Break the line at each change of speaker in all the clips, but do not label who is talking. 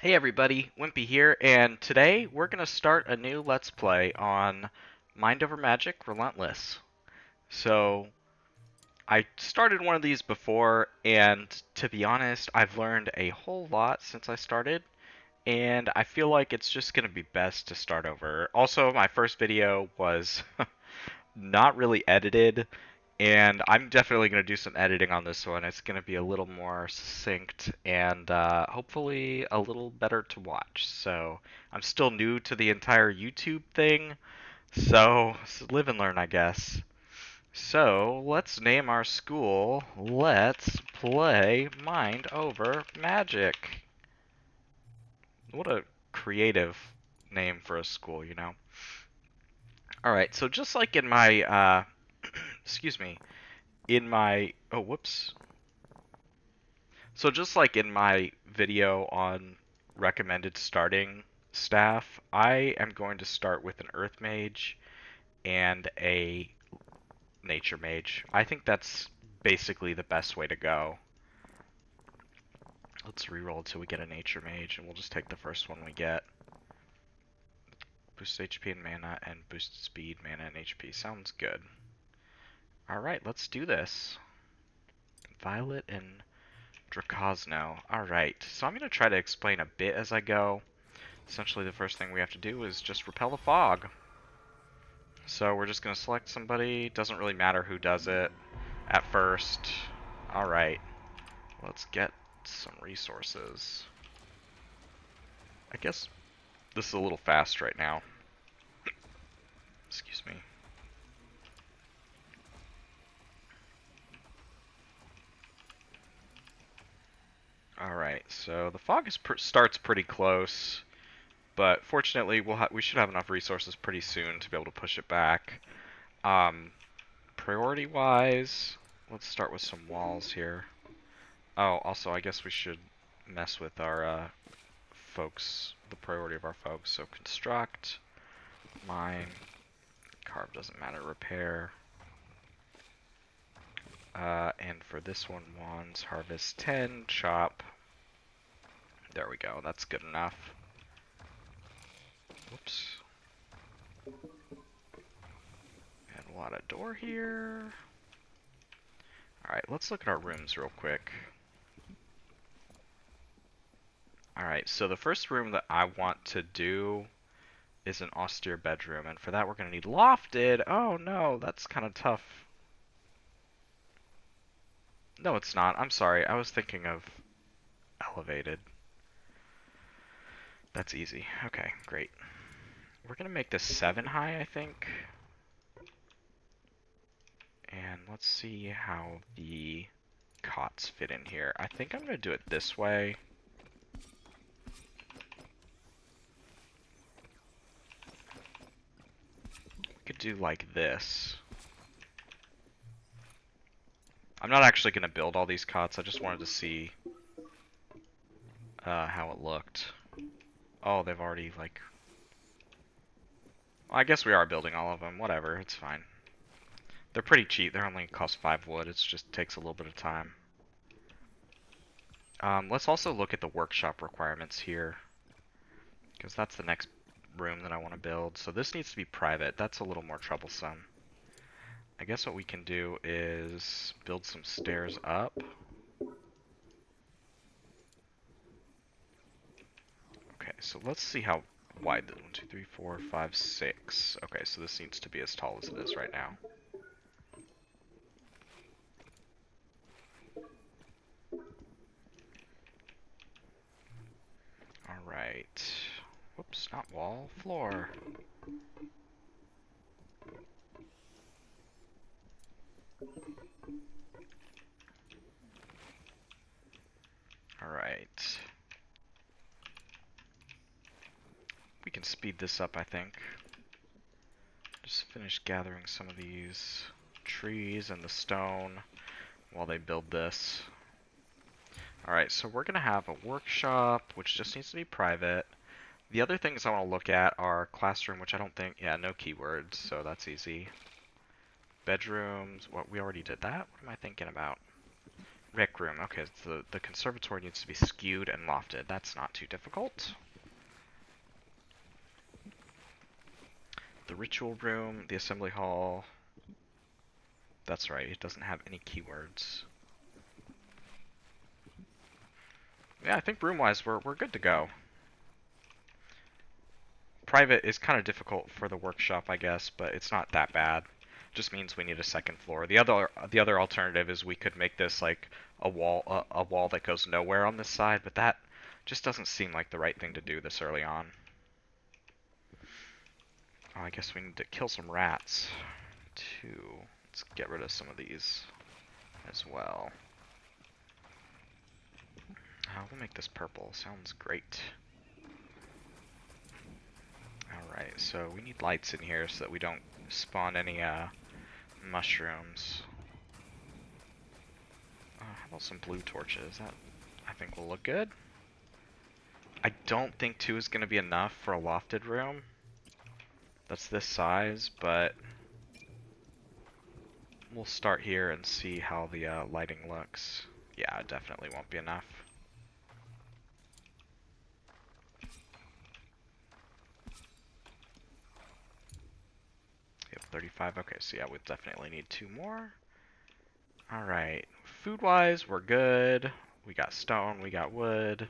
Hey everybody, Wimpy here, and today we're going to start a new Let's Play on Mind Over Magic Relentless. So, I started one of these before, and to be honest, I've learned a whole lot since I started, and I feel like it's just going to be best to start over. Also, my first video was not really edited, and I'm definitely going to do some editing on this one. It's going to be a little more succinct and hopefully a little better to watch. So I'm still new to the entire YouTube thing, so live and learn, I guess. So let's name our school Let's Play Mind Over Magic. What a creative name for a school, you know? Alright, so just like in my, excuse me, oh, whoops. So just like in my video on recommended starting staff, I am going to start with an Earth Mage and a Nature Mage. I think that's basically the best way to go. Let's reroll until we get a Nature Mage, and we'll just take the first one we get. Boost HP and mana, and boost speed, mana, and HP. Sounds good. Alright, let's do this. Violet and Drakosno. Alright, so I'm going to try to explain a bit as I go. Essentially, the first thing we have to do is just repel the fog. So we're just going to select somebody. Doesn't really matter who does it at first. Alright, let's get some resources. I guess this is a little fast right now. Excuse me. Alright, so the fog starts pretty close. But fortunately, we should have enough resources pretty soon to be able to push it back. Priority-wise, let's start with some walls here. Oh, also, I guess we should mess with our folks, the priority of our folks. So construct, mine, carve doesn't matter, repair. And for this one, wands, harvest 10, chop. There we go, that's good enough. Whoops. And we'll add a door here. Alright, let's look at our rooms real quick. Alright, so the first room that I want to do is an austere bedroom, and for that we're going to need lofted. Oh no, that's kind of tough. No, it's not. I'm sorry, I was thinking of elevated. That's easy. Okay, great. We're going to make this 7 high, I think. And let's see how the cots fit in here. I think I'm going to do it this way. We could do like this. I'm not actually going to build all these cots. I just wanted to see how it looked. Oh, they've already, like... Well, I guess we are building all of them. Whatever, it's fine. They're pretty cheap. They're only cost 5 wood. It just takes a little bit of time. Let's also look at the workshop requirements here, because that's the next room that I want to build. So this needs to be private. That's a little more troublesome. I guess what we can do is build some stairs up. Okay, so let's see how wide the 1, 2, 3, 4, 5, 6. Okay, so this needs to be as tall as it is right now. Alright. Whoops, not wall, floor. Alright. We can speed this up, I think. Just finish gathering some of these trees and the stone while they build this. Alright, so we're going to have a workshop, which just needs to be private. The other things I want to look at are classroom, which I don't think, yeah, no keywords, so that's easy. Bedrooms, what, we already did that? What am I thinking about? Rec room. Okay, so the conservatory needs to be skewed and lofted. That's not too difficult. The ritual room, the assembly hall. That's right, it doesn't have any keywords. Yeah, I think room-wise we're good to go. Private is kind of difficult for the workshop, I guess, but it's not that bad. Just means we need a second floor. The other alternative is we could make this like a wall that goes nowhere on this side, but that just doesn't seem like the right thing to do this early on. Oh, I guess we need to kill some rats too. Let's get rid of some of these as well. We'll make this purple. Sounds great. Alright, so we need lights in here so that we don't spawn any mushrooms. How about some blue torches? That, I think, will look good. I don't think 2 is going to be enough for a lofted room. That's this size, but we'll start here and see how the lighting looks. Yeah, it definitely won't be enough. Yep, 35. Okay, so yeah, we definitely need 2 more. Alright, food-wise, we're good. We got stone, we got wood.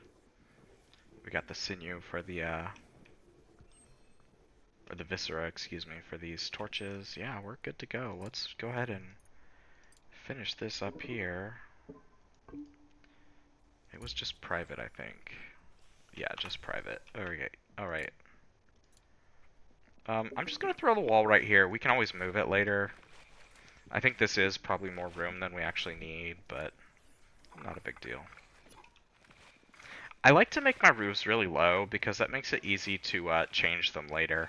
We got the sinew for the, or the viscera, excuse me, for these torches. Yeah, we're good to go. Let's go ahead and finish this up here. It was just private, I think. Yeah, just private. Okay, alright. I'm just gonna throw the wall right here. We can always move it later. I think this is probably more room than we actually need, but not a big deal. I like to make my roofs really low because that makes it easy to change them later.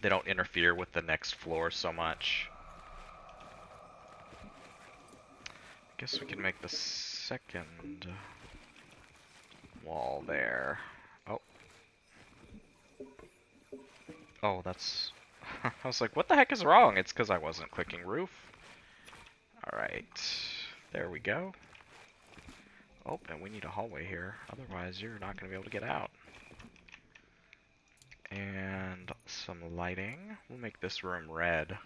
They don't interfere with the next floor so much. I guess we can make the second wall there. Oh. Oh, that's... I was like, what the heck is wrong? It's because I wasn't clicking roof. Alright. There we go. Oh, and we need a hallway here. Otherwise, you're not going to be able to get out. And some lighting. We'll make this room red.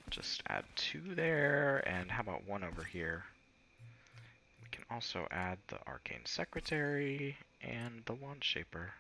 Just add 2 there, and how about 1 over here? We can also add the Arcane Secretary and the Wand Shaper.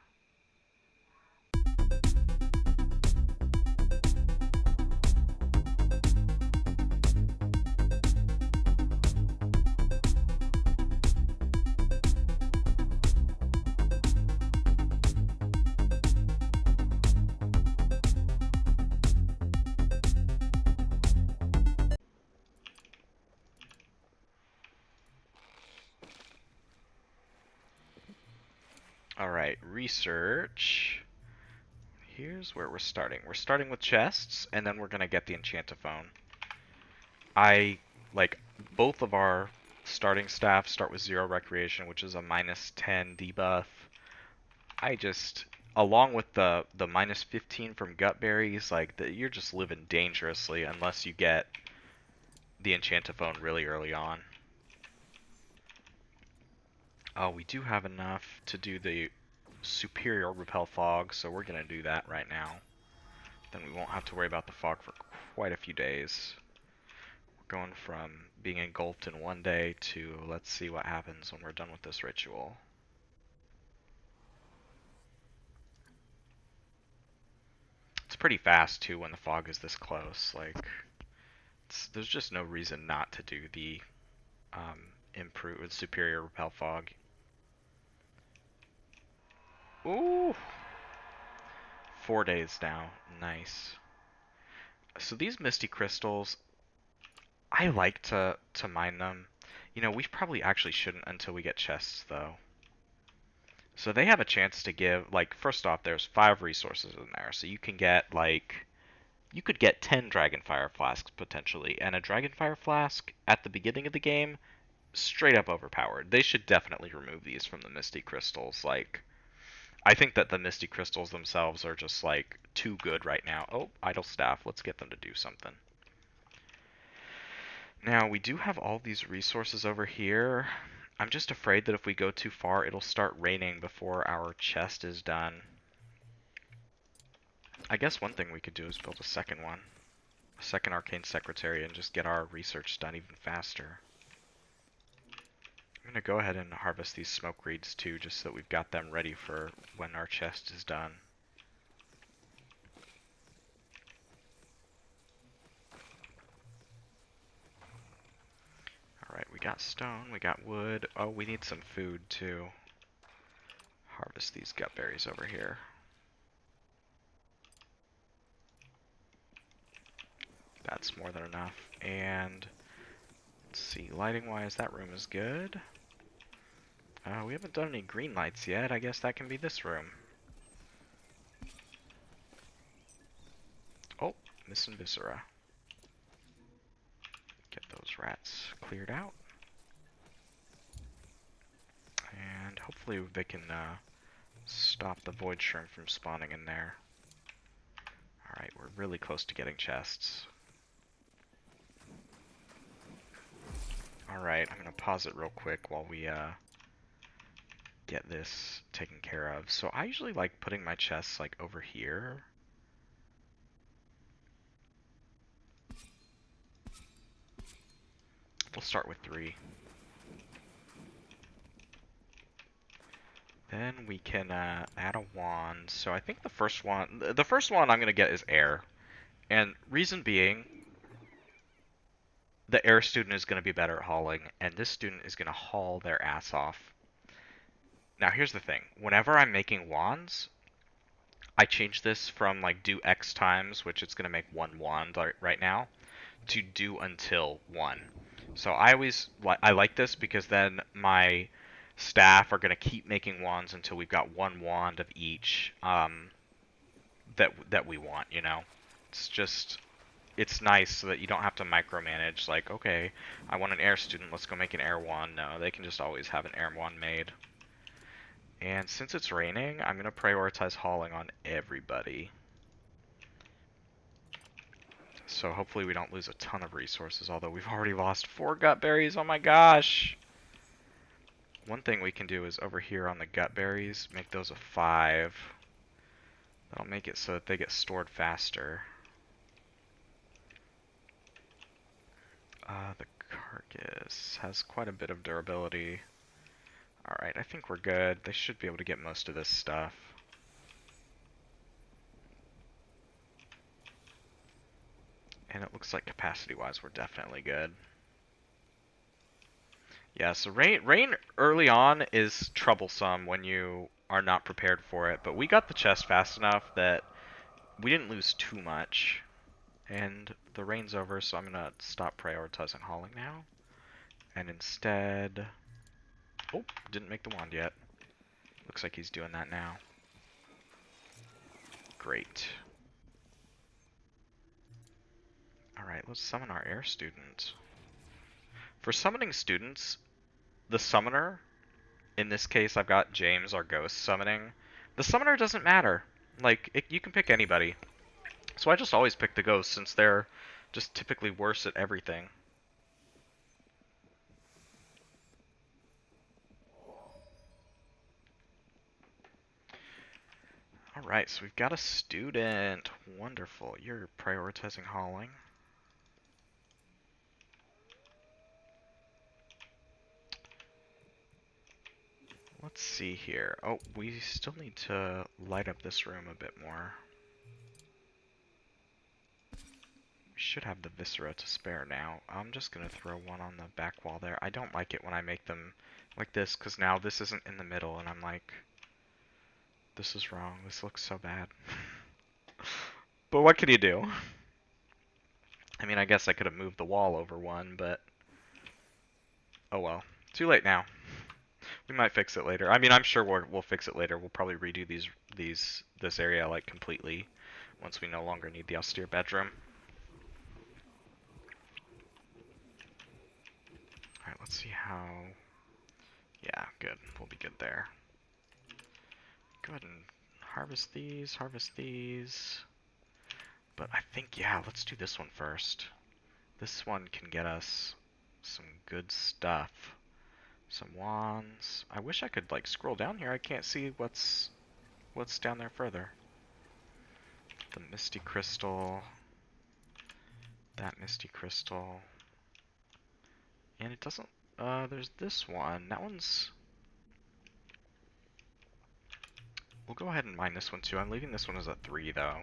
Alright, research. Here's where we're starting. We're starting with chests, and then we're going to get the Enchantophone. Both of our starting staff start with 0 recreation, which is a -10 debuff. Along with the -15 from gut berries, you're just living dangerously unless you get the Enchantophone really early on. Oh, we do have enough to do the superior repel fog, so we're going to do that right now. Then we won't have to worry about the fog for quite a few days. We're going from being engulfed in 1 day to let's see what happens when we're done with this ritual. It's pretty fast too when the fog is this close. There's just no reason not to do the improved superior repel fog. Ooh! 4 days now. Nice. So these misty crystals, I like to mine them. You know, we probably actually shouldn't until we get chests, though. So they have a chance to give, first off, there's 5 resources in there. So you can get, you could get 10 Dragonfire Flasks, potentially. And a Dragonfire Flask, at the beginning of the game, straight up overpowered. They should definitely remove these from the Misty Crystals. I think that the Misty Crystals themselves are just, too good right now. Oh, Idle Staff. Let's get them to do something. Now, we do have all these resources over here. I'm just afraid that if we go too far, it'll start raining before our chest is done. I guess one thing we could do is build a second one. A second Arcane Secretary and just get our research done even faster. I'm going to go ahead and harvest these smoke reeds too, just so that we've got them ready for when our chest is done. Alright, we got stone, we got wood. Oh, we need some food too. Harvest these gut berries over here. That's more than enough. And let's see, lighting wise, that room is good. We haven't done any green lights yet. I guess that can be this room. Oh, missing viscera. Get those rats cleared out. And hopefully they can stop the void shrimp from spawning in there. Alright, we're really close to getting chests. Alright, I'm going to pause it real quick while we get this taken care of. So I usually like putting my chests like over here. We'll start with 3. Then we can add a wand. So I think the first one I'm going to get is air. And reason being, the air student is going to be better at hauling, and this student is going to haul their ass off. Now here's the thing. Whenever I'm making wands, I change this from like do X times, which it's going to make 1 wand right now, to do until 1. So I like this because then my staff are going to keep making wands until we've got 1 wand of each that we want, you know. It's nice so that you don't have to micromanage like, okay, I want an air student, let's go make an air wand. No, they can just always have an air wand made. And since it's raining, I'm going to prioritize hauling on everybody. So hopefully we don't lose a ton of resources, although we've already lost 4 gut berries. Oh my gosh! One thing we can do is over here on the gut berries, make those a 5. That'll make it so that they get stored faster. The carcass has quite a bit of durability. Alright, I think we're good. They should be able to get most of this stuff. And it looks like capacity-wise, we're definitely good. Yeah, so rain early on is troublesome when you are not prepared for it, but we got the chest fast enough that we didn't lose too much. And the rain's over, so I'm gonna stop prioritizing hauling now. And instead... Oh, didn't make the wand yet. Looks like he's doing that now. Great. Alright, let's summon our air student. For summoning students, the summoner, in this case I've got James, our ghost, summoning. The summoner doesn't matter. Like, you can pick anybody. So I just always pick the ghosts since they're just typically worse at everything. Alright, so we've got a student. Wonderful. You're prioritizing hauling. Let's see here. Oh, we still need to light up this room a bit more. We should have the viscera to spare now. I'm just going to throw one on the back wall there. I don't like it when I make them like this, because now this isn't in the middle, and I'm like, this is wrong. This looks so bad. But what can you do? I mean, I guess I could have moved the wall over one, but oh well. Too late now. We might fix it later. I mean, I'm sure we'll fix it later. We'll probably redo this area like completely once we no longer need the austere bedroom. Alright, let's see how... Yeah, good. We'll be good there. Go ahead and harvest these. But I think, yeah, let's do this one first. This one can get us some good stuff. Some wands. I wish I could like scroll down here. I can't see what's down there further. The misty crystal. That misty crystal. And it doesn't there's this one. That one's we'll go ahead and mine this one too. I'm leaving this one as a 3 though.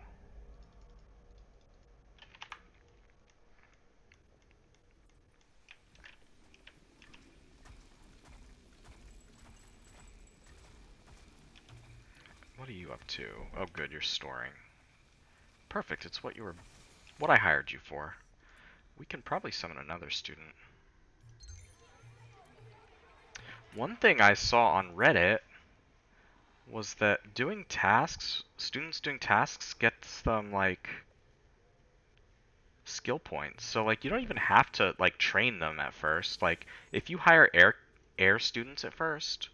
What are you up to? Oh good, you're storing. Perfect, it's what I hired you for. We can probably summon another student. One thing I saw on Reddit was that doing tasks, students doing tasks gets them like skill points. So like you don't even have to like train them at first. Like if you hire air students at first,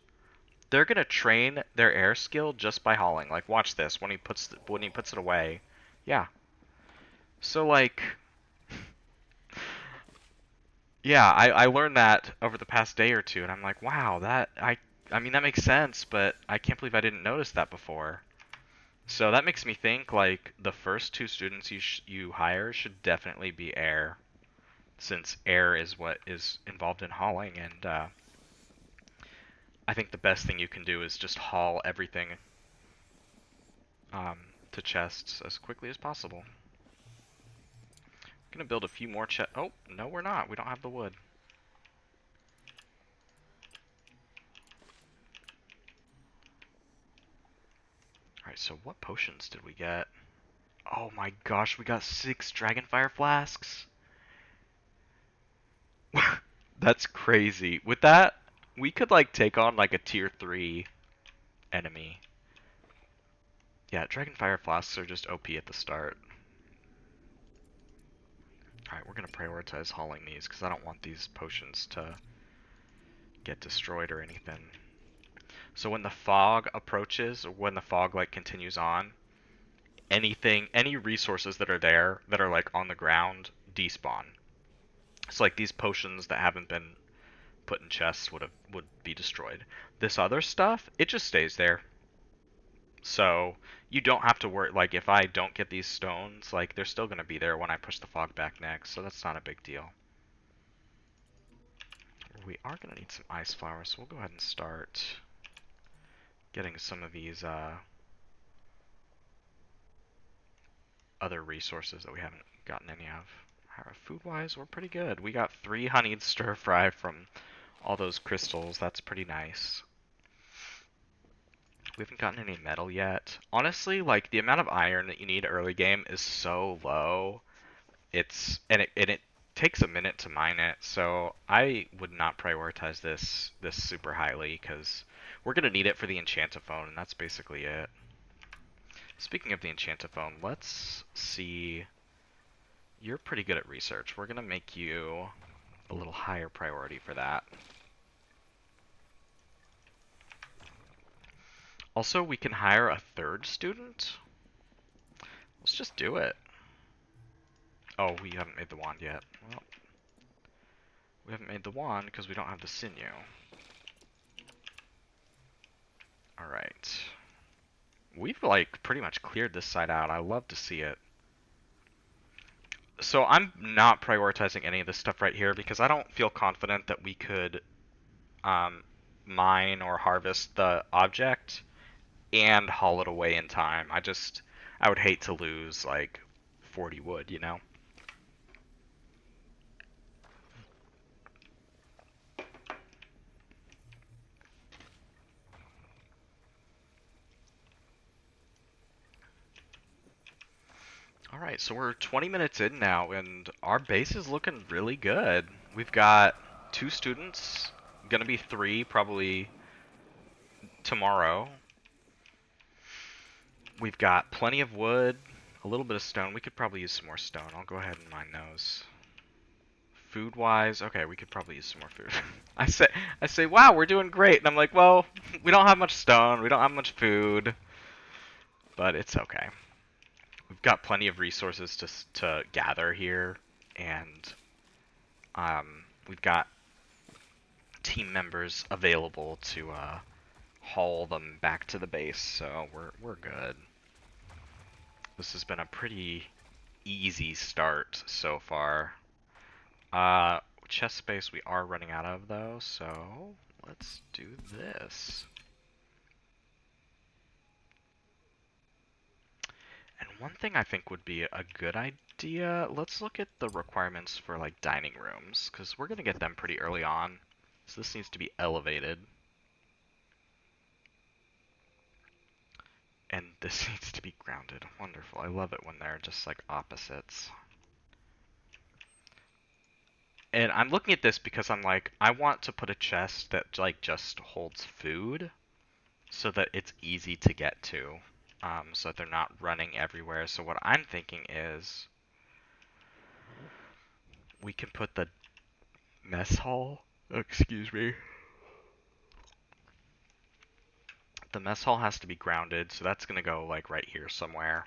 they're gonna train their air skill just by hauling. Like watch this when he puts it away. Yeah. So like yeah, I learned that over the past day or two, and I'm like, wow, I mean that makes sense, but I can't believe I didn't notice that before. So that makes me think like the first 2 students you hire should definitely be air, since air is what is involved in hauling, and I think the best thing you can do is just haul everything to chests as quickly as possible. I'm gonna build a few more chests. Oh no, we're not. We don't have the wood. Alright, so what potions did we get? Oh my gosh, we got 6 Dragonfire Flasks. That's crazy. With that, we could like take on like a tier 3 enemy. Yeah, Dragonfire Flasks are just OP at the start. Alright, we're gonna prioritize hauling these because I don't want these potions to get destroyed or anything. So when the fog approaches, or when the fog like continues on, any resources that are there that are like on the ground despawn. So like these potions that haven't been put in chests would be destroyed. This other stuff, it just stays there. So you don't have to worry. Like if I don't get these stones, like they're still gonna be there when I push the fog back next. So that's not a big deal. We are gonna need some ice flowers, so we'll go ahead and start getting some of these other resources that we haven't gotten any of. Food-wise, we're pretty good. We got 3 honeyed stir fry from all those crystals. That's pretty nice. We haven't gotten any metal yet. Honestly, like the amount of iron that you need early game is so low. It takes a minute to mine it, so I would not prioritize this super highly because we're gonna need it for the Enchantophone, and that's basically it. Speaking of the Enchantophone, let's see. You're pretty good at research. We're gonna make you a little higher priority for that. Also, we can hire a 3rd student. Let's just do it. Oh, we haven't made the wand yet. Well, we haven't made the wand because we don't have the sinew. Alright. We've, like, pretty much cleared this side out. I love to see it. So I'm not prioritizing any of this stuff right here because I don't feel confident that we could mine or harvest the object and haul it away in time. I would hate to lose, like, 40 wood, you know? Alright, so we're 20 minutes in now, and our base is looking really good. We've got 2 students, gonna be 3 probably tomorrow. We've got plenty of wood, a little bit of stone. We could probably use some more stone. I'll go ahead and mine those. Food-wise, okay, we could probably use some more food. I say, wow, we're doing great, and I'm like, well, we don't have much stone, we don't have much food, but it's okay. We've got plenty of resources to gather here, and We've got team members available to haul them back to the base, so we're good. This has been a pretty easy start so far. Chest space we are running out of though, so let's do this. And one thing I think would be a good idea, let's look at the requirements for like dining rooms, because we're gonna get them pretty early on. So this needs to be elevated. And this needs to be grounded. Wonderful. I love it when they're just like opposites. And I'm looking at this because I'm like, I want to put a chest that like just holds food so that it's easy to get to. So that they're not running everywhere. So what I'm thinking is we can put the mess hall, excuse me. The mess hall has to be grounded, so that's going to go like right here somewhere.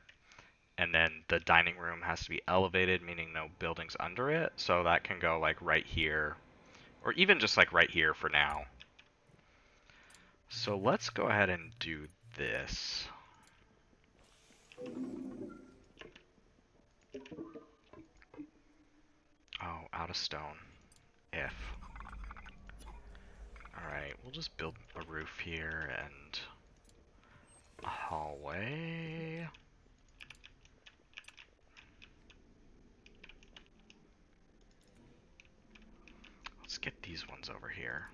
And then the dining room has to be elevated, meaning no buildings under it. So that can go like right here, or even just like right here for now. So let's go ahead and do this. Oh, out of stone. If. Alright, we'll just build a roof here and a hallway. Let's get these ones over here.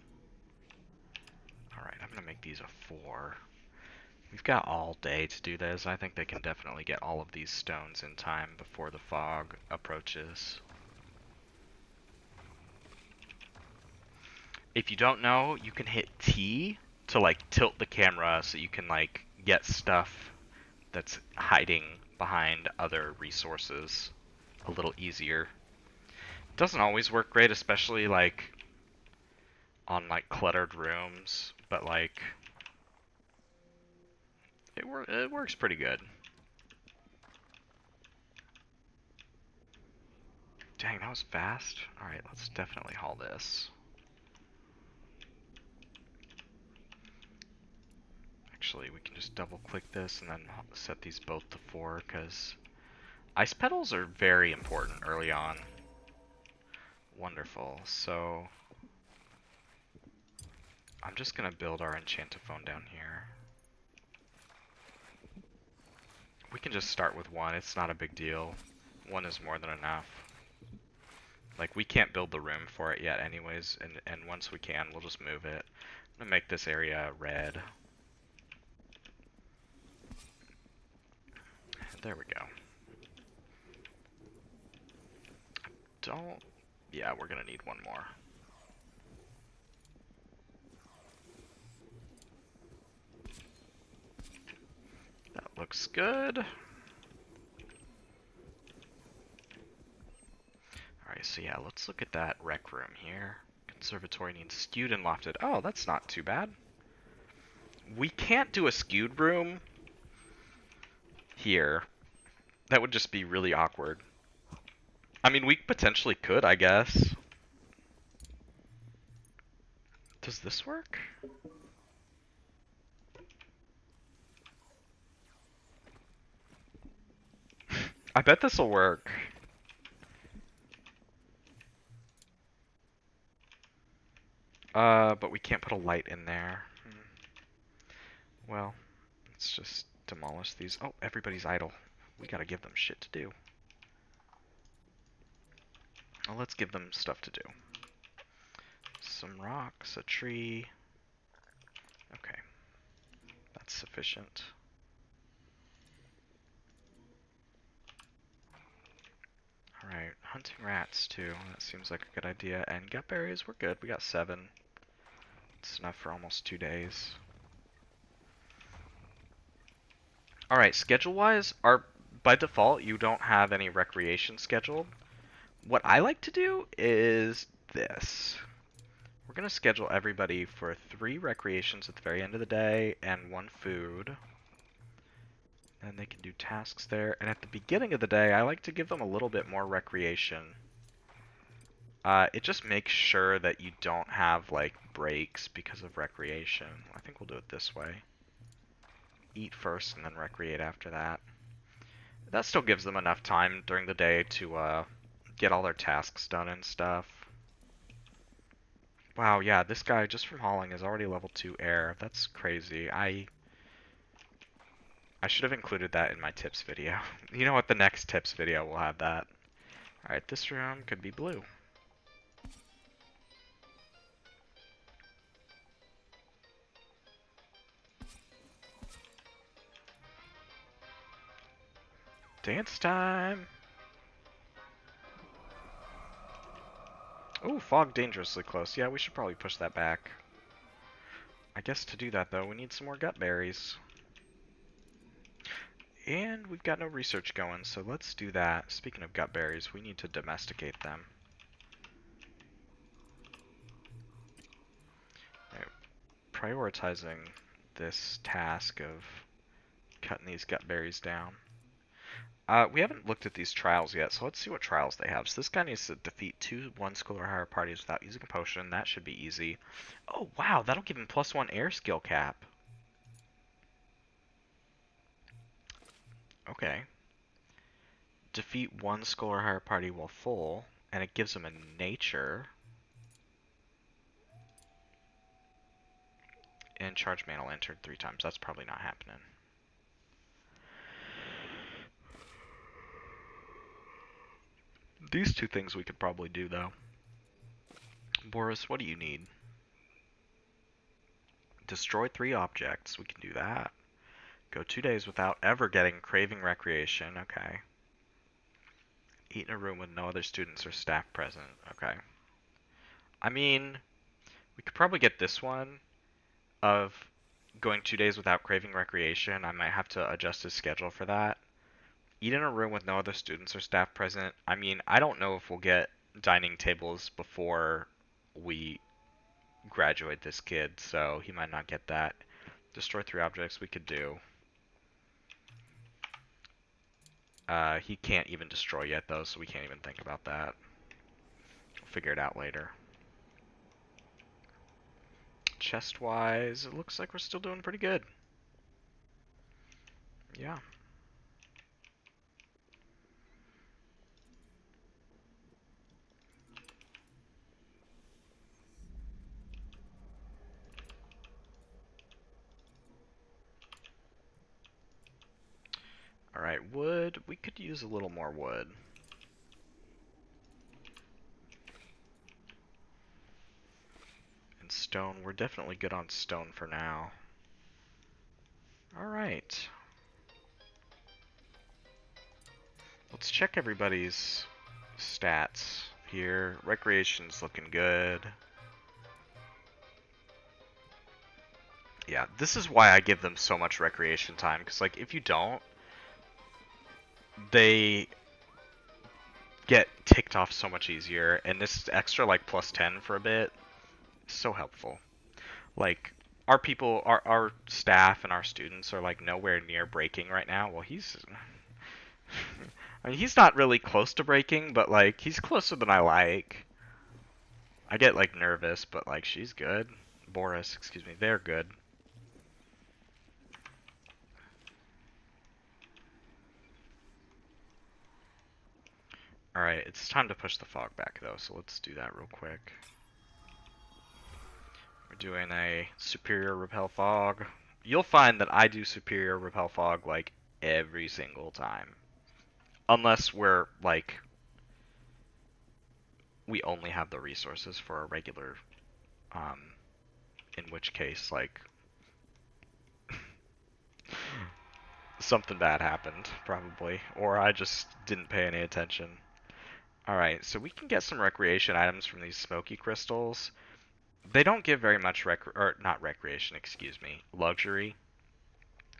Alright, I'm gonna make these a 4. We've got all day to do this. I think they can definitely get all of these stones in time before the fog approaches. If you don't know, you can hit T to like tilt the camera so you can like get stuff that's hiding behind other resources a little easier. It doesn't always work great, especially like on like cluttered rooms, but like it works pretty good. Dang, that was fast. Alright, let's definitely haul this. Actually, we can just double click this and then set these both to 4, because ice petals are very important early on. Wonderful. So I'm just gonna build our enchantophone down here. We can just start with 1, it's not a big deal. 1 is more than enough. Like, we can't build the room for it yet anyways, and once we can, we'll just move it. I'm gonna make this area red. There we go. Yeah, we're gonna need 1 more. That looks good. Alright, so yeah, let's look at that rec room here. Conservatory needs skewed and lofted. Oh, that's not too bad. We can't do a skewed room here. That would just be really awkward. I mean, we potentially could, I guess. Does this work? I bet this will work. But we can't put a light in there. Well, let's just demolish these. Oh, everybody's idle. We gotta give them shit to do. Well, let's give them stuff to do. Some rocks, a tree. Okay. That's sufficient. Alright, hunting rats too. That seems like a good idea. And gut berries, we're good. We got 7. It's enough for almost 2 days. Alright, schedule-wise, by default, you don't have any recreation scheduled. What I like to do is this. We're going to schedule everybody for 3 recreations at the very end of the day and 1 food. And they can do tasks there. And at the beginning of the day, I like to give them a little bit more recreation. It just makes sure that you don't have like breaks because of recreation. I think we'll do it this way. Eat first and then recreate after that. That still gives them enough time during the day to get all their tasks done and stuff. Wow, yeah, this guy just from hauling is already level 2 air. That's crazy. I should have included that in my tips video. You know what? The next tips video will have that. Alright, this room could be blue. Dance time! Ooh, fog dangerously close. Yeah, we should probably push that back. I guess to do that, though, we need some more gut berries. And we've got no research going, so let's do that. Speaking of gut berries, we need to domesticate them. Right, prioritizing this task of cutting these gut berries down. We haven't looked at these trials yet, so let's see what trials they have. So this guy needs to defeat 2 1-skill or higher parties without using a potion. That should be easy. Oh, wow, that'll give him +1 air skill cap. Okay. Defeat 1 skill or higher party while full, and it gives him a nature. And charge mana entered 3 times. That's probably not happening. These 2 things we could probably do, though. Boris, what do you need? Destroy 3 objects. We can do that. Go 2 days without ever getting craving recreation. Okay. Eat in a room with no other students or staff present. Okay. I mean, we could probably get this one of going 2 days without craving recreation. I might have to adjust his schedule for that. Eat in a room with no other students or staff present. I mean, I don't know if we'll get dining tables before we graduate this kid, so he might not get that. Destroy 3 objects we could do. He can't even destroy yet, though, so we can't even think about that. We'll figure it out later. Chest-wise, it looks like we're still doing pretty good. Yeah. Alright, wood. We could use a little more wood. And stone. We're definitely good on stone for now. Alright. Let's check everybody's stats here. Recreation's looking good. Yeah, this is why I give them so much recreation time, because, like, if you don't, they get ticked off so much easier, and this extra, like, +10 for a bit is so helpful. Like, our people, our staff and our students are, like, nowhere near breaking right now. Well, he's... I mean, he's not really close to breaking, but, like, he's closer than I like. I get, like, nervous, but, like, she's good. Boris, excuse me, they're good. Alright, it's time to push the fog back, though, so let's do that real quick. We're doing a superior repel fog. You'll find that I do superior repel fog, like, every single time. Unless we're, like, we only have the resources for a regular, in which case, like, something bad happened, probably. Or I just didn't pay any attention. Alright, so we can get some recreation items from these smoky crystals. They don't give very much not recreation, excuse me, luxury.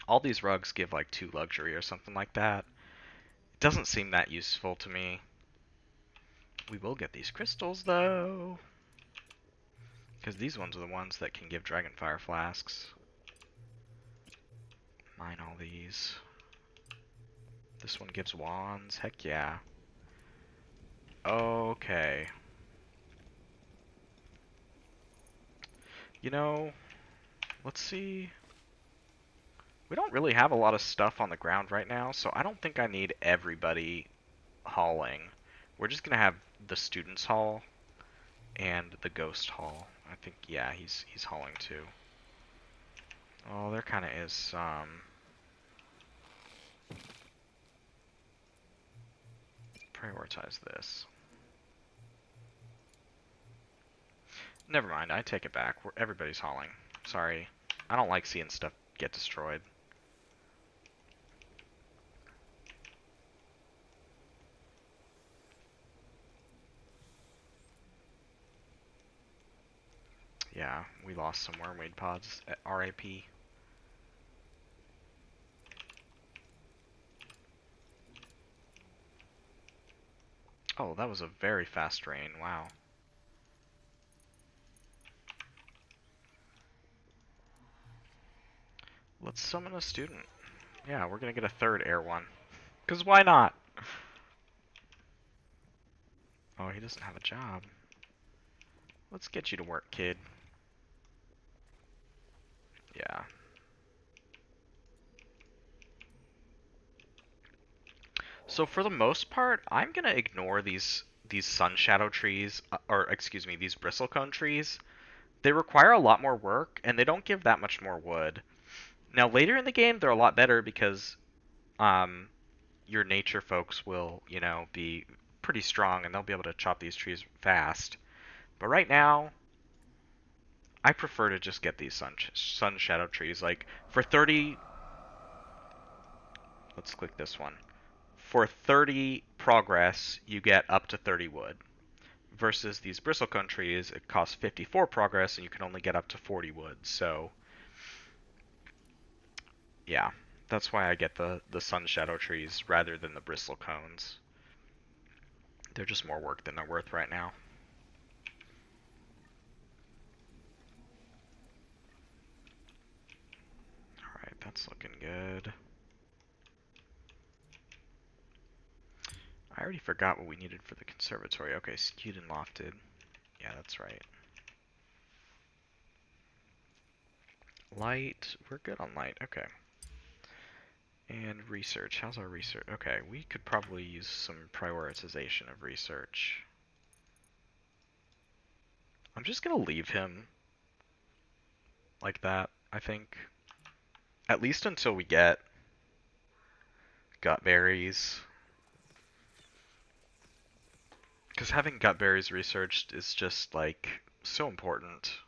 All these rugs give like 2 luxury or something like that. It doesn't seem that useful to me. We will get these crystals though, because these ones are the ones that can give dragonfire flasks. Mine all these. This one gives wands, heck yeah. Okay. You know, let's see. We don't really have a lot of stuff on the ground right now, so I don't think I need everybody hauling. We're just gonna have the students haul and the ghost haul. I think, yeah, he's hauling too. Oh, there kind of is some. Prioritize this. Never mind, I take it back. Everybody's hauling. Sorry. I don't like seeing stuff get destroyed. Yeah, we lost some wormweed pods at RIP. Oh, that was a very fast rain. Wow. Let's summon a student. Yeah, we're gonna get a third air one. Because why not? Oh, he doesn't have a job. Let's get you to work, kid. Yeah. So for the most part, I'm gonna ignore these sun shadow trees, or excuse me, these bristlecone trees. They require a lot more work, and they don't give that much more wood. Now later in the game, they're a lot better because um, your nature folks will, you know, be pretty strong, and they'll be able to chop these trees fast. But right now, I prefer to just get these sun shadow trees. Like for 30, let's click this one. For 30 progress, you get up to 30 wood. Versus these bristlecone trees, it costs 54 progress, and you can only get up to 40 wood. So, yeah, that's why I get the sun shadow trees rather than the bristlecones. They're just more work than they're worth right now. Alright, that's looking good. I already forgot what we needed for the conservatory. Okay, skewed and lofted. Yeah, that's right. Light. We're good on light. Okay. And research. How's our research? Okay, we could probably use some prioritization of research. I'm just gonna leave him like that, I think. At least until we get gut berries. Because having gut berries researched is just, like, so important.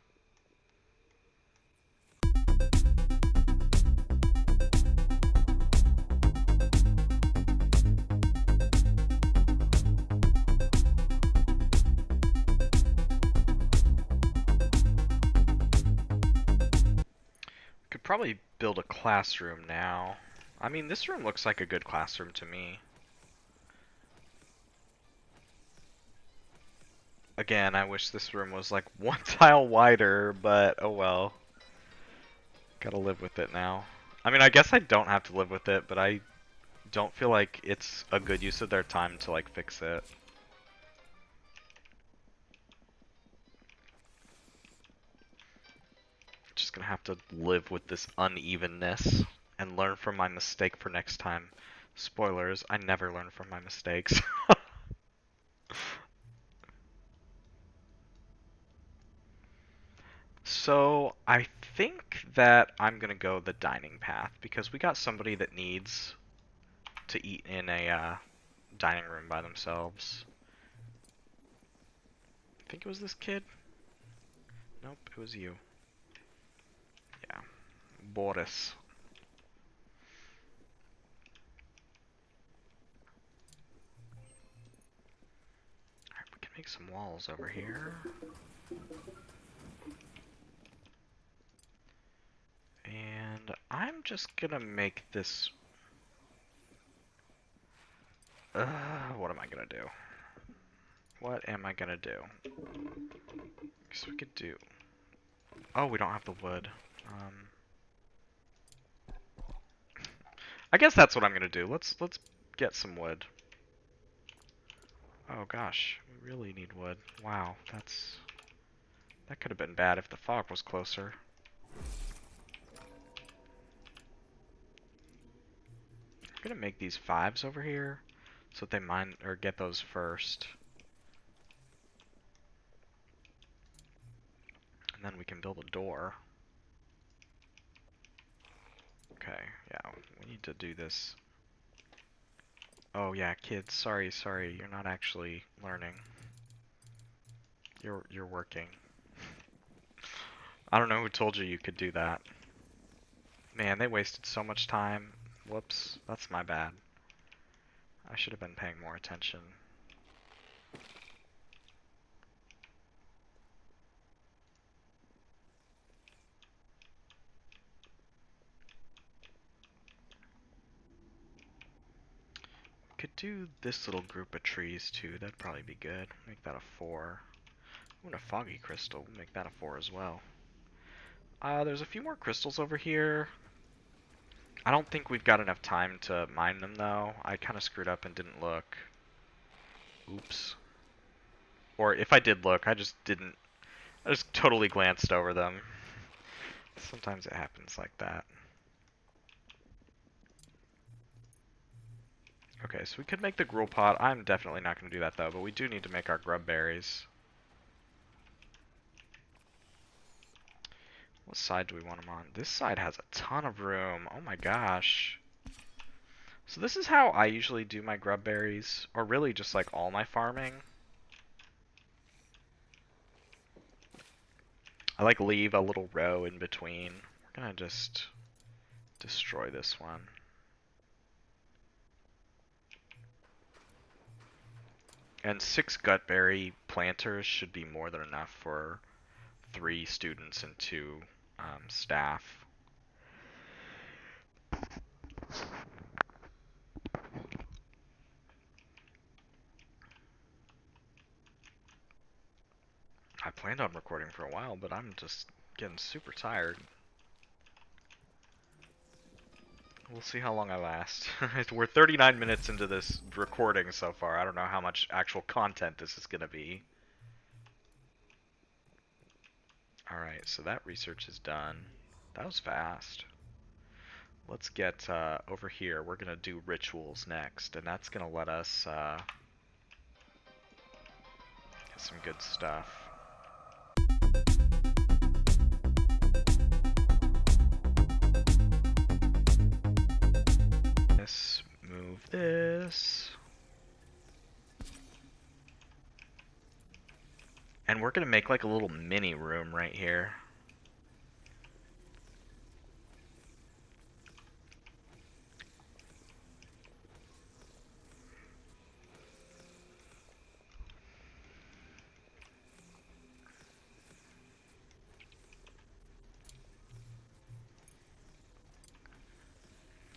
Could probably build a classroom now. I mean, this room looks like a good classroom to me. Again, I wish this room was like one tile wider, but oh well. Gotta live with it now. I mean, I guess I don't have to live with it, but I don't feel like it's a good use of their time to like fix it. Just gonna have to live with this unevenness and learn from my mistake for next time. Spoilers, I never learn from my mistakes. So I think that I'm gonna go the dining path because we got somebody that needs to eat in a dining room by themselves. I think it was this kid. Nope, it was you. Yeah, Boris. Alright, we can make some walls over here. And I'm just gonna make this... what am I gonna do? What am I gonna do? Guess we could do... Oh, we don't have the wood. I guess that's what I'm gonna do. Let's get some wood. Oh gosh, we really need wood. Wow, that's That could have been bad if the fog was closer. I'm gonna make these 5s over here so that they mine or get those first. And then we can build a door. Okay, yeah, we need to do this. Oh yeah, kids, sorry, you're not actually learning. You're working. I don't know who told you you could do that. Man, they wasted so much time. Whoops, that's my bad. I should have been paying more attention. Could do this little group of trees too. That'd probably be good. Make that a 4. Ooh, and a foggy crystal. We'll make that a 4 as well. There's a few more crystals over here. I don't think we've got enough time to mine them though. I kind of screwed up and didn't look. Oops. Or if I did look, I just didn't. I just totally glanced over them. Sometimes it happens like that. Okay, so we could make the gruel pot. I'm definitely not going to do that though, but we do need to make our grub berries. What side do we want them on? This side has a ton of room. Oh my gosh. So this is how I usually do my grub berries, or really just like all my farming. I like leave a little row in between. We're gonna just destroy this one. And 6 gutberry planters should be more than enough for 3 students and 2 staff. I planned on recording for a while, but I'm just getting super tired. We'll see how long I last. We're 39 minutes into this recording so far. I don't know how much actual content this is going to be. Alright, so that research is done. That was fast. Let's get over here. We're going to do rituals next, and that's going to let us get some good stuff. Let's move this. And we're going to make like a little mini room right here.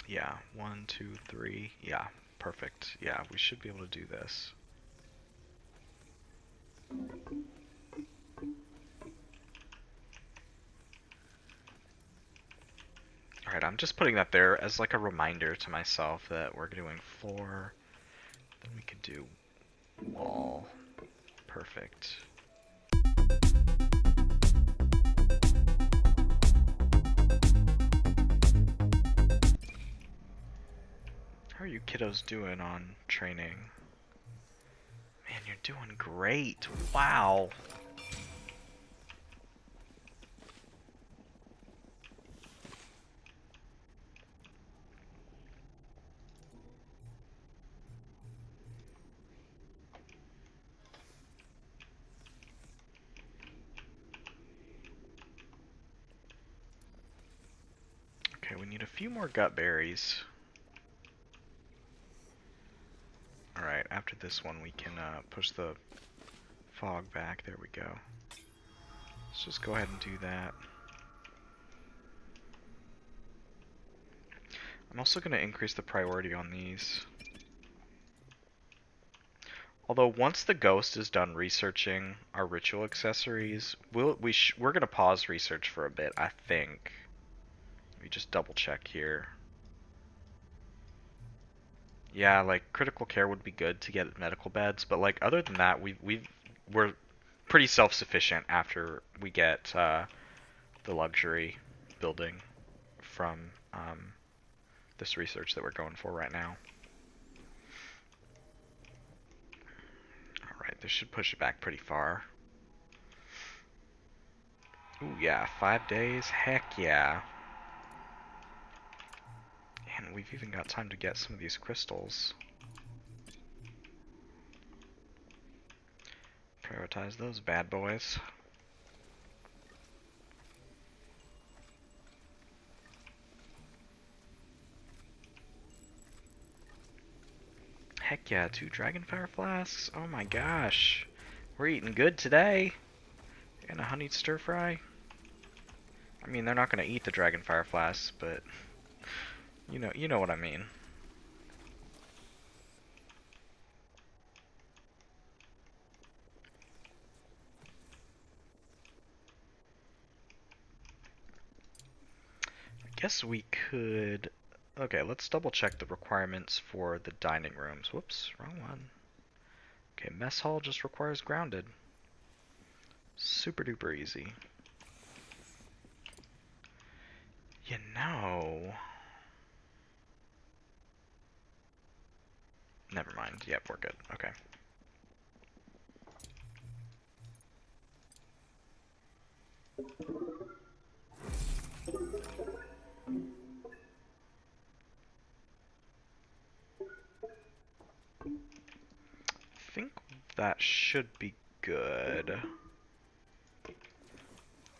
Yeah, 1, 2, 3. Yeah, perfect. Yeah, we should be able to do this. Alright, I'm just putting that there as like a reminder to myself that we're doing 4. Then we could do wall. Perfect. How are you kiddos doing on training? Man, you're doing great. Wow. Okay, we need a few more gut berries. Alright, after this one we can push the fog back. There we go. Let's just go ahead and do that. I'm also going to increase the priority on these. Although once the ghost is done researching our ritual accessories, we're going to pause research for a bit, I think. Let me just double check here. Yeah, like critical care would be good to get medical beds, but like other than that, we're pretty self-sufficient after we get the luxury building from this research that we're going for right now. Alright, this should push it back pretty far. Ooh, yeah, 5 days? Heck yeah. And we've even got time to get some of these crystals. Prioritize those bad boys. Heck yeah, 2 Dragonfire Flasks. Oh my gosh. We're eating good today. And a honeyed stir fry. I mean, they're not going to eat the Dragonfire Flasks, but you know what I mean. I guess we could... Okay, let's double check the requirements for the dining rooms. Whoops, wrong one. Okay, mess hall just requires grounded. Super duper easy. You know... Never mind. Yep, we're good. Okay. I think that should be good.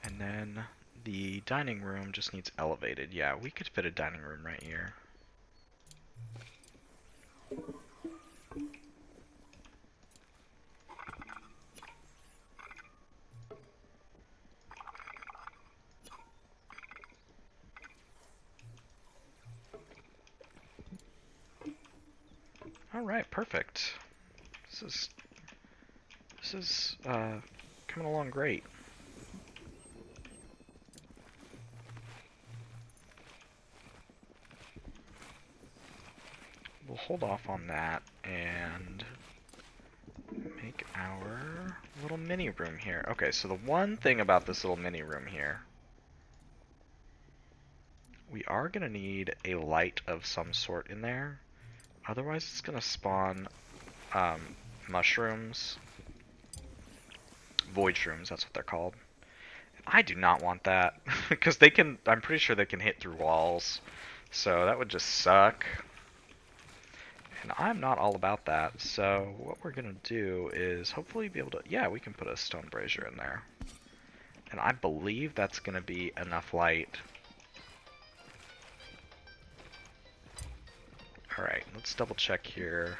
And then the dining room just needs elevated. Yeah, we could fit a dining room right here. Alright, perfect. This is coming along great. We'll hold off on that and make our little mini room here. Okay, so the one thing about this little mini room here, we are going to need a light of some sort in there. Otherwise it's going to spawn mushrooms. Void shrooms, that's what they're called. I do not want that, because they can, I'm pretty sure they can hit through walls. So that would just suck. And I'm not all about that, so what we're going to do is hopefully be able to... Yeah, we can put a stone brazier in there. And I believe that's going to be enough light. Alright, let's double check here.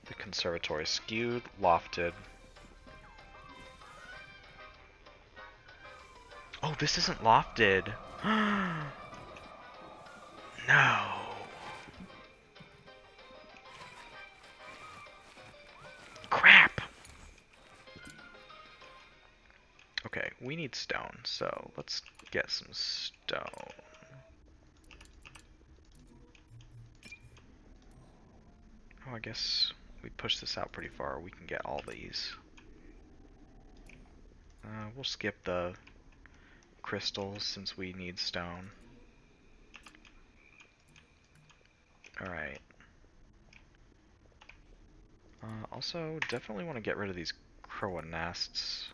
The conservatory. Skewed, lofted. Oh, this isn't lofted. No. Crap! Okay, we need stone, so let's get some stone. Oh, I guess we push this out pretty far. We can get all these. We'll skip the crystals since we need stone. Alright. Also, definitely want to get rid of these crowa nests.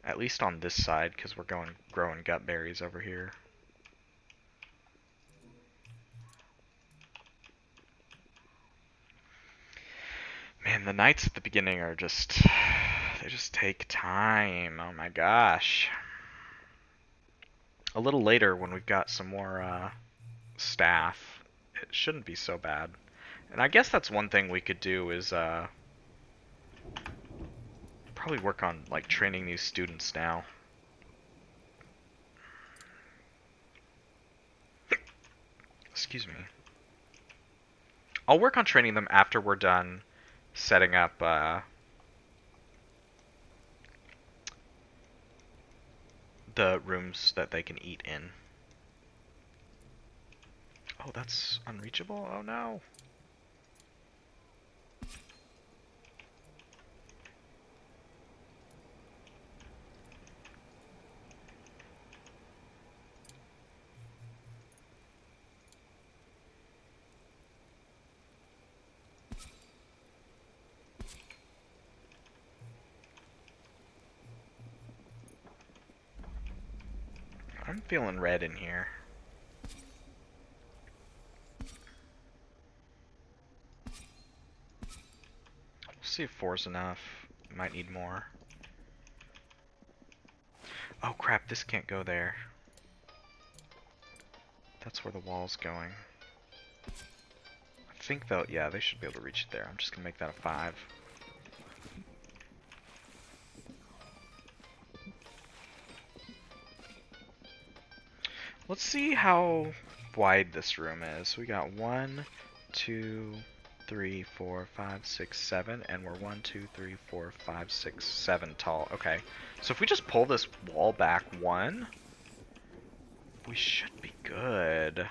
At least on this side, because we're growing gut berries over here. Man, the nights at the beginning are just... They just take time. Oh my gosh. A little later, when we've got some more staff, it shouldn't be so bad. And I guess that's one thing we could do is probably work on like training these students now. Excuse me. I'll work on training them after we're done setting up the rooms that they can eat in. Oh, that's unreachable? Oh no. I'm feeling red in here. We'll see if 4's enough. Might need more. Oh crap, this can't go there. That's where the wall's going. I think they'll, yeah, they should be able to reach it there. I'm just gonna make that a 5. Let's see how wide this room is. We got 1, 2, 3, 4, 5, 6, 7, and we're 1, 2, 3, 4, 5, 6, 7 tall. Okay, so if we just pull this wall back 1, we should be good.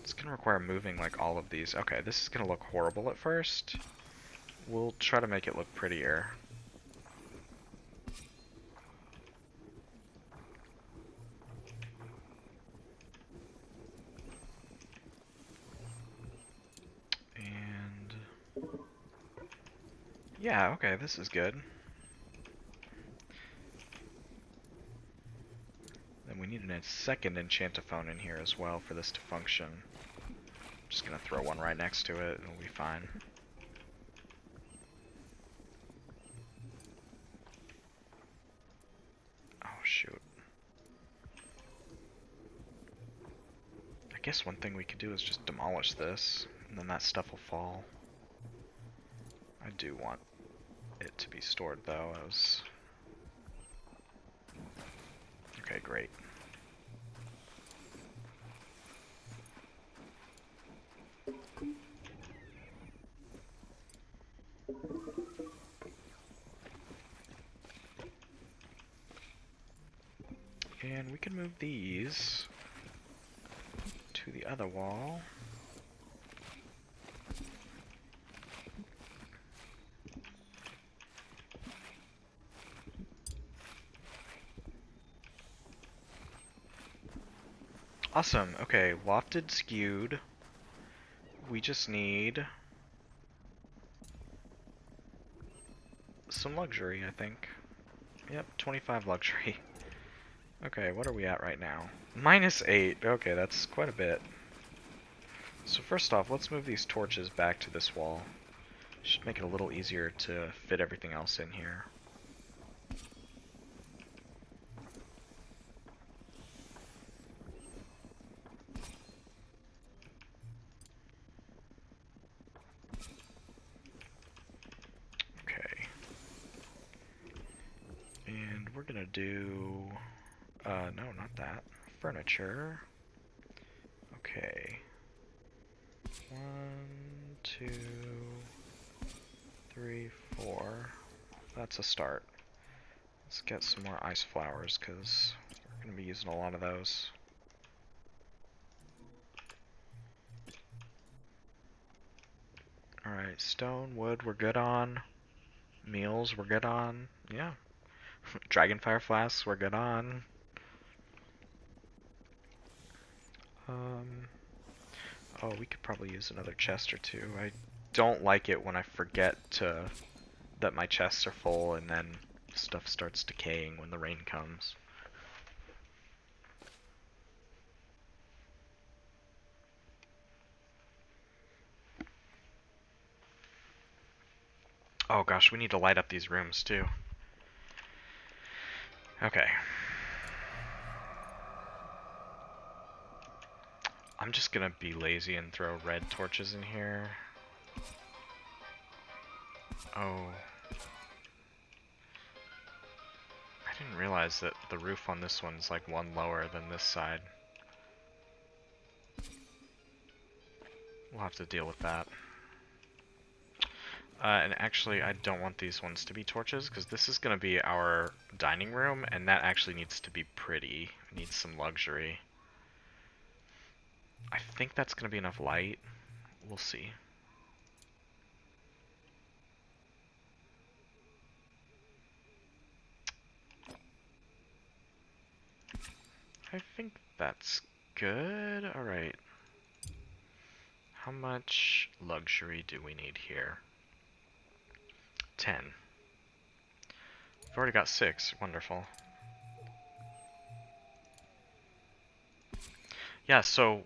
It's gonna require moving like all of these. Okay, this is gonna look horrible at first. We'll try to make it look prettier. Yeah, okay, this is good. Then we need a second enchantophone in here as well for this to function. I'm just gonna throw one right next to it and it'll be fine. Oh shoot. I guess one thing we could do is just demolish this, and then that stuff will fall. I do want it to be stored though. Okay, great. And we can move these to the other wall. Awesome. Okay, lofted skewed. We just need some luxury, I think. Yep, 25 luxury. Okay, what are we at right now? -8. Okay, that's quite a bit. So first off, let's move these torches back to this wall. Should make it a little easier to fit everything else in here. Okay. And we're gonna do... no, not that. Furniture. Okay. 1, 2, 3, 4. That's a start. Let's get some more ice flowers, because we're going to be using a lot of those. Alright, stone, wood, we're good on. Meals, we're good on. Yeah. Dragonfire flasks, we're good on. Oh, we could probably use another chest or two. I don't like it when I forget that my chests are full and then stuff starts decaying when the rain comes. Oh gosh, we need to light up these rooms too. Okay. I'm just gonna be lazy and throw red torches in here. Oh. I didn't realize that the roof on this one's like one lower than this side. We'll have to deal with that. And actually, I don't want these ones to be torches, because this is going to be our dining room, and that actually needs to be pretty. It needs some luxury. I think that's going to be enough light. We'll see. I think that's good. Alright. How much luxury do we need here? 10. I've already got 6. Wonderful. Yeah, so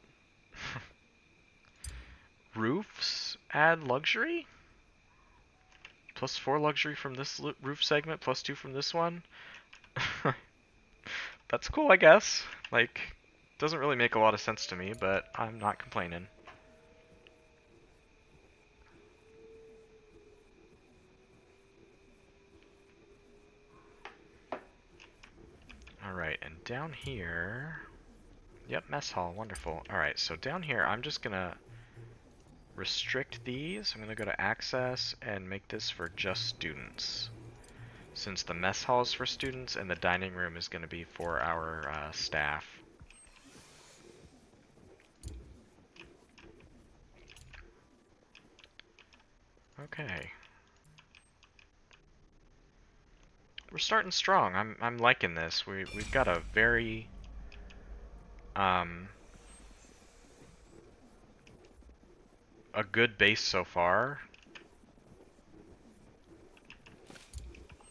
roofs add luxury? Plus 4 luxury from this roof segment, plus 2 from this one? That's cool, I guess. Like, doesn't really make a lot of sense to me, but I'm not complaining. Alright, and down here... Yep, mess hall, wonderful. Alright, so down here, I'm just gonna restrict these. I'm gonna go to access and make this for just students. Since the mess hall is for students and the dining room is gonna be for our staff. Okay. We're starting strong. I'm liking this. We've got a very a good base so far.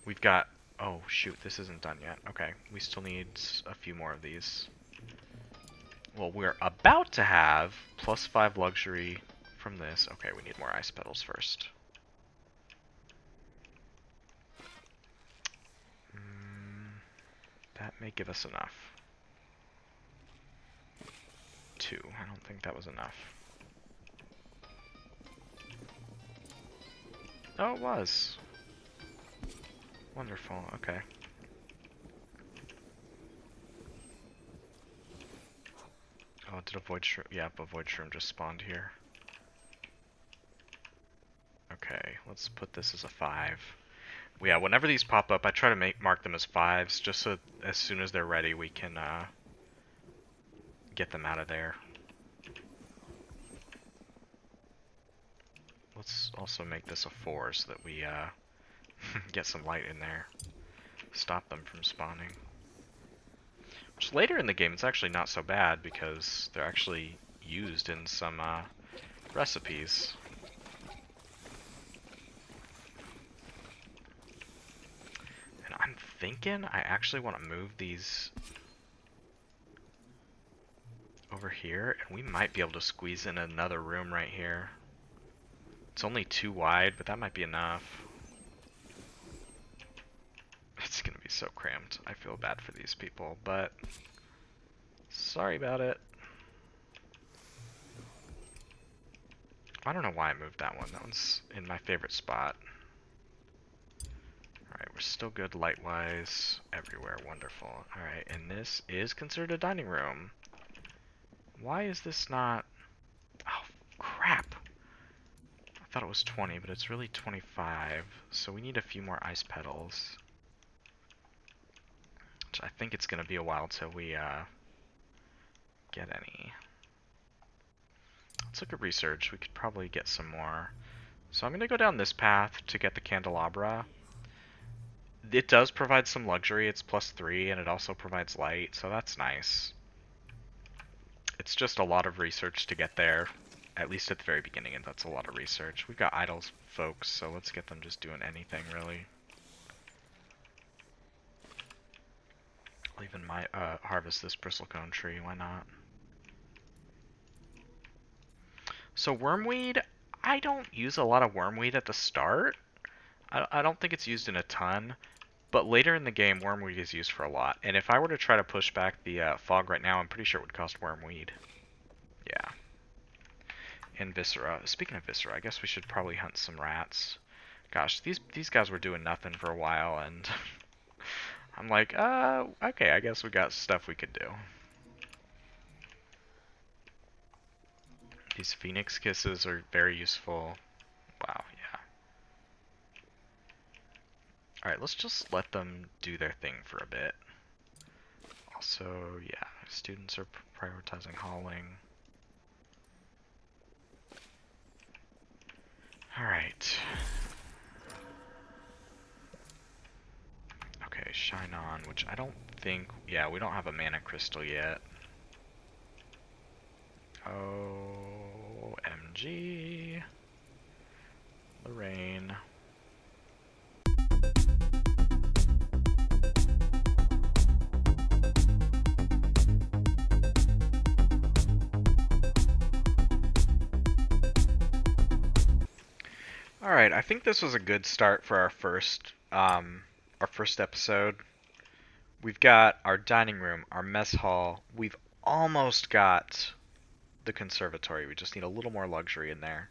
We've got... Oh, shoot, this isn't done yet. Okay, we still need a few more of these. Well, we're about to have plus 5 luxury from this. Okay, we need more ice petals first. That may give us enough. 2. I don't think that was enough. Oh, it was. Wonderful, okay. Oh, did a void shroom? Yep, a void shroom just spawned here. Okay, let's put this as a 5. Yeah, whenever these pop up, I try to mark them as 5s, just so as soon as they're ready, we can get them out of there. Let's also make this a 4 so that we get some light in there. Stop them from spawning. Which later in the game, it's actually not so bad because they're actually used in some recipes. And I'm thinking I actually want to move these over here, and we might be able to squeeze in another room right here. It's only 2 wide, but that might be enough. It's gonna be so cramped. I feel bad for these people, but sorry about it. I don't know why I moved that one. That one's in my favorite spot. Alright, we're still good light-wise everywhere. Wonderful. Alright, and this is considered a dining room. Why is this not... Oh, crap. I thought it was 20, but it's really 25. So we need a few more ice petals. Which I think it's going to be a while till we get any. Let's look at research. We could probably get some more. So I'm going to go down this path to get the candelabra. It does provide some luxury. It's plus 3, and it also provides light, so that's nice. It's just a lot of research to get there, at least at the very beginning, and that's a lot of research. We've got idle folks, so let's get them just doing anything, really. I'll even harvest this bristlecone tree, why not? So wormweed, I don't use a lot of wormweed at the start. I don't think it's used in a ton, but later in the game, wormweed is used for a lot. And if I were to try to push back the fog right now, I'm pretty sure it would cost wormweed. Yeah. And viscera. Speaking of viscera, I guess we should probably hunt some rats. Gosh, these guys were doing nothing for a while, and I'm like, okay, I guess we got stuff we could do. These phoenix kisses are very useful. Wow, yeah. Alright, let's just let them do their thing for a bit. Also, yeah, students are prioritizing hauling. Alright. Okay, shine on, which I don't think... Yeah, we don't have a mana crystal yet. OMG. Lorraine. All right, I think this was a good start for our first episode. We've got our dining room, our mess hall. We've almost got the conservatory. We just need a little more luxury in there.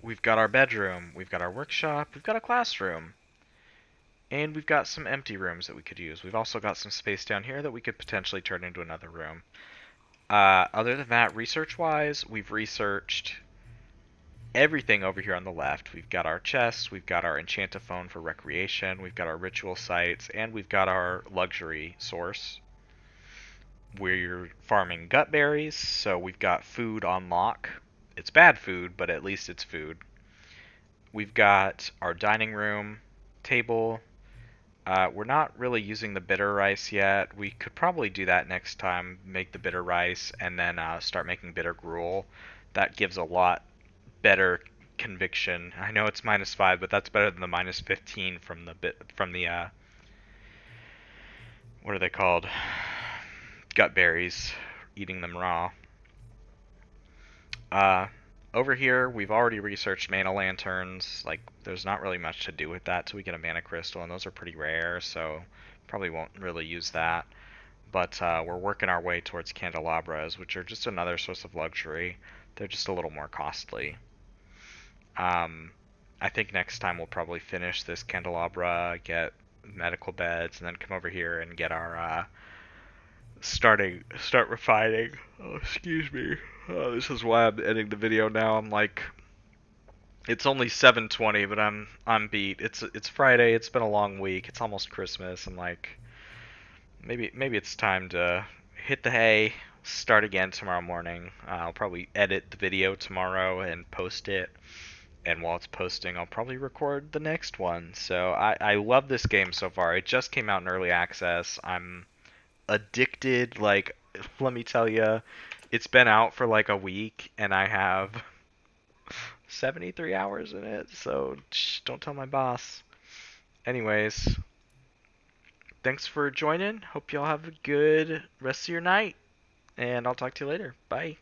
We've got our bedroom, we've got our workshop, we've got a classroom, and we've got some empty rooms that we could use. We've also got some space down here that we could potentially turn into another room. Other than that, research-wise, we've researched everything over here on the left. We've got our chests, we've got our enchantophone for recreation, we've got our ritual sites, and we've got our luxury source. We're farming gut berries, so we've got food on lock. It's bad food, but at least it's food. We've got our dining room table. We're not really using the bitter rice yet. We could probably do that next time, make the bitter rice, and then start making bitter gruel. That gives a lot better conviction. I know it's -5, but that's better than the -15 from the what are they called? Gut berries. Eating them raw. Uh, Over here, we've already researched mana lanterns. Like, there's not really much to do with that till we get a mana crystal, and those are pretty rare, so probably won't really use that. But we're working our way towards candelabras, which are just another source of luxury. They're just a little more costly. Um, I think next time we'll probably finish this candelabra, get medical beds, and then come over here and get our start refining. Oh, excuse me. Oh, this is why I'm editing the video now. I'm like, it's only 7:20, but I'm beat. It's Friday. It's been a long week. It's almost Christmas. I'm like, maybe it's time to hit the hay. Start again tomorrow morning. I'll probably edit the video tomorrow and post it. And while it's posting, I'll probably record the next one. So I love this game so far. It just came out in early access. I'm addicted. Like, let me tell you, it's been out for like a week, and I have 73 hours in it. So shh, don't tell my boss. Anyways, thanks for joining. Hope y'all have a good rest of your night, and I'll talk to you later. Bye.